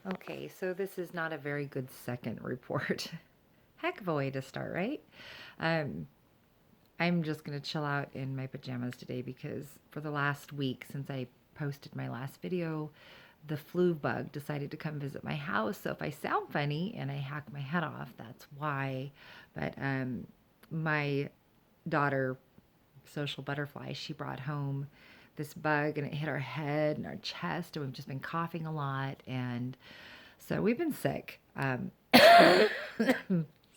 Okay, so this is not a very good second report. Heck of a way to start, right? Um, I'm just going to chill out in my pajamas today because for the last week since I posted my last video, the flu bug decided to come visit my house. So if I sound funny and I hack my head off, that's why. But my daughter, Social Butterfly, she brought home this bug and it hit our head and our chest, and we've just been coughing a lot. And so we've been sick.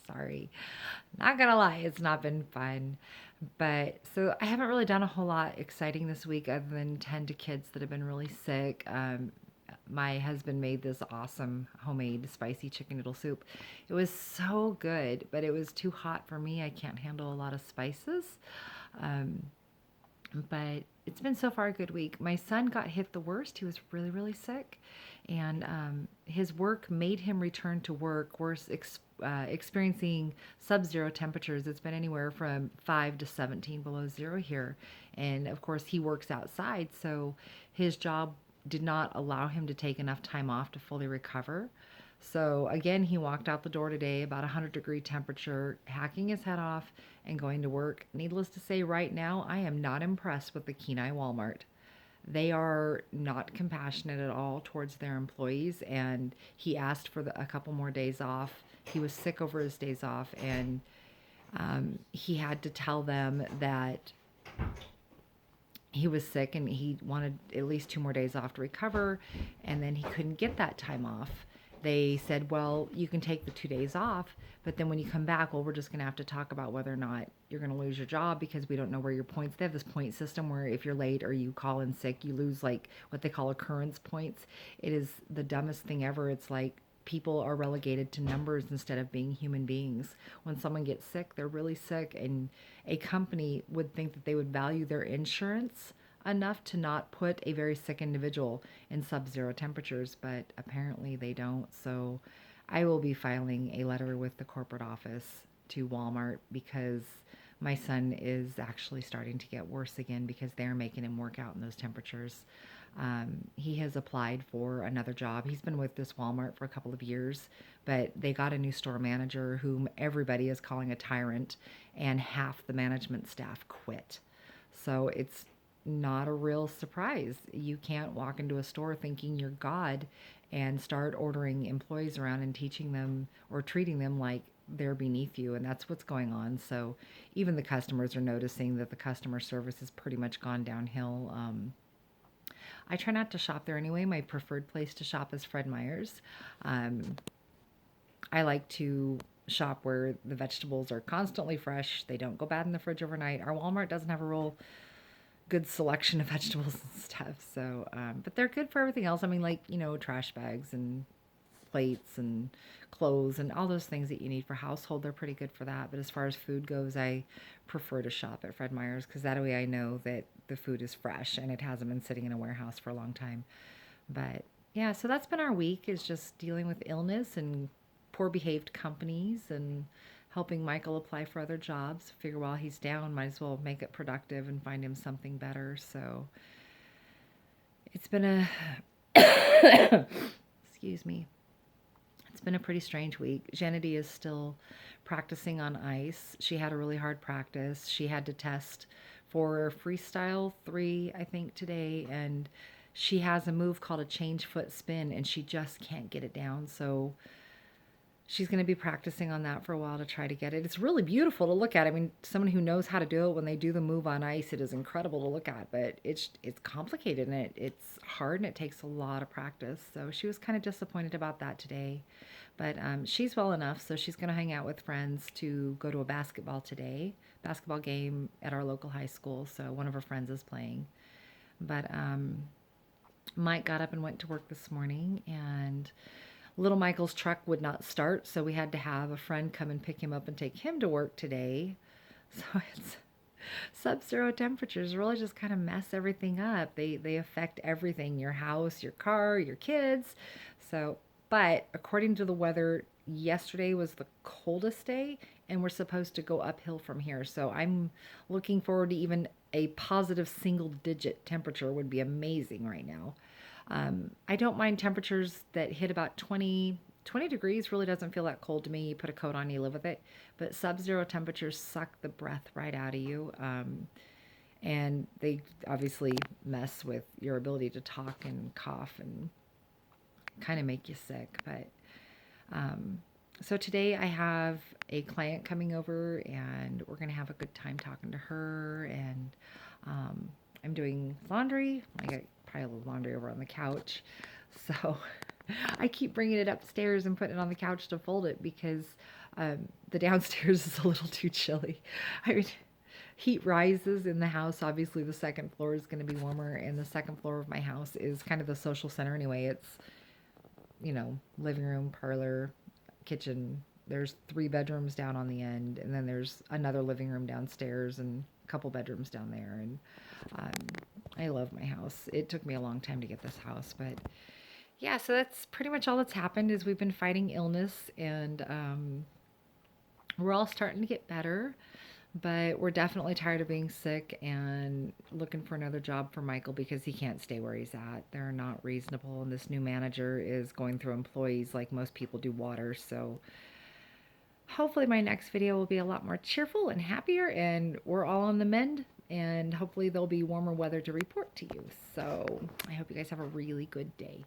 Sorry. Not gonna lie, it's not been fun. But so I haven't really done a whole lot exciting this week other than tend to kids that have been really sick. My husband made this awesome homemade spicy chicken noodle soup. It was so good, but it was too hot for me. I can't handle a lot of spices. Um, but it's been so far a good week. My son got hit the worst. He was really, really sick, and his work made him return to work. Experiencing sub-zero temperatures. It's been anywhere from 5 to 17 below zero here, and of course he works outside, so his job did not allow him to take enough time off to fully recover. So again, he walked out the door today, about 100-degree temperature, hacking his head off and going to work. Needless to say, right now, I am not impressed with the Kenai Walmart. They are not compassionate at all towards their employees, and he asked for a couple more days off. He was sick over his days off, and he had to tell them that he was sick and he wanted at least 2 more days off to recover, and then he couldn't get that time off. They said, well, you can take the 2 days off, but then when you come back, well, we're just going to have to talk about whether or not you're going to lose your job because we don't know where your points. They have this point system where if you're late or you call in sick, you lose like what they call occurrence points. It is the dumbest thing ever. It's like people are relegated to numbers instead of being human beings. When someone gets sick, they're really sick, and a company would think that they would value their insurance enough to not put a very sick individual in sub-zero temperatures, but apparently they don't. So I will be filing a letter with the corporate office to Walmart because my son is actually starting to get worse again because they're making him work out in those temperatures. He has applied for another job. He's been with this Walmart for a couple of years, but they got a new store manager whom everybody is calling a tyrant, and half the management staff quit. So it's not a real surprise. You can't walk into a store thinking you're God and start ordering employees around and teaching them or treating them like they're beneath you. And that's what's going on. So even the customers are noticing that the customer service has pretty much gone downhill. I try not to shop there anyway. My preferred place to shop is Fred Meyer's. Um, I like to shop where the vegetables are constantly fresh. They don't go bad in the fridge overnight. Our Walmart doesn't have a real good selection of vegetables and stuff. So, but they're good for everything else. I mean, like, trash bags and plates and clothes and all those things that you need for household, they're pretty good for that. But as far as food goes, I prefer to shop at Fred Meyer's because that way I know that the food is fresh and it hasn't been sitting in a warehouse for a long time. But yeah, so that's been our week, is just dealing with illness and poor behaved companies and helping Michael apply for other jobs. Figure while he's down, might as well make it productive and find him something better. So it's been a, excuse me, it's been a pretty strange week. Jenity is still practicing on ice. She had a really hard practice. She had to test for freestyle 3, I think, today, and she has a move called a change foot spin, and she just can't get it down. So she's going to be practicing on that for a while to try to get it. It's really beautiful to look at. I mean, someone who knows how to do it, when they do the move on ice, it is incredible to look at, but it's complicated and it's hard and it takes a lot of practice. So she was kind of disappointed about that today. But she's well enough, so she's going to hang out with friends to go to a basketball game at our local high school. So one of her friends is playing. But Mike got up and went to work this morning, and little Michael's truck would not start, so we had to have a friend come and pick him up and take him to work today. So it's sub-zero temperatures really just kind of mess everything up. They affect everything, your house, your car, your kids. So, but according to the weather, yesterday was the coldest day, and we're supposed to go uphill from here. So I'm looking forward to even a positive single digit temperature would be amazing right now. I don't mind temperatures that hit about 20 degrees really doesn't feel that cold to me. You put a coat on, you live with it. But sub-zero temperatures suck the breath right out of you. And they obviously mess with your ability to talk and cough and kind of make you sick. But so today I have a client coming over and we're going to have a good time talking to her. And I'm doing laundry. I got a pile of laundry over on the couch. So I keep bringing it upstairs and putting it on the couch to fold it because the downstairs is a little too chilly. I mean, heat rises in the house. Obviously, the second floor is going to be warmer, and the second floor of my house is kind of the social center anyway. It's, living room, parlor, kitchen. There's 3 bedrooms down on the end, and then there's another living room downstairs and a couple bedrooms down there. And um, I love my house. It took me a long time to get this house, but yeah, so that's pretty much all that's happened is we've been fighting illness, and we're all starting to get better, but we're definitely tired of being sick and looking for another job for Michael because he can't stay where he's at. They're not reasonable, and this new manager is going through employees like most people do water. So hopefully my next video will be a lot more cheerful and happier, and we're all on the mend, and hopefully there'll be warmer weather to report to you. So I hope you guys have a really good day.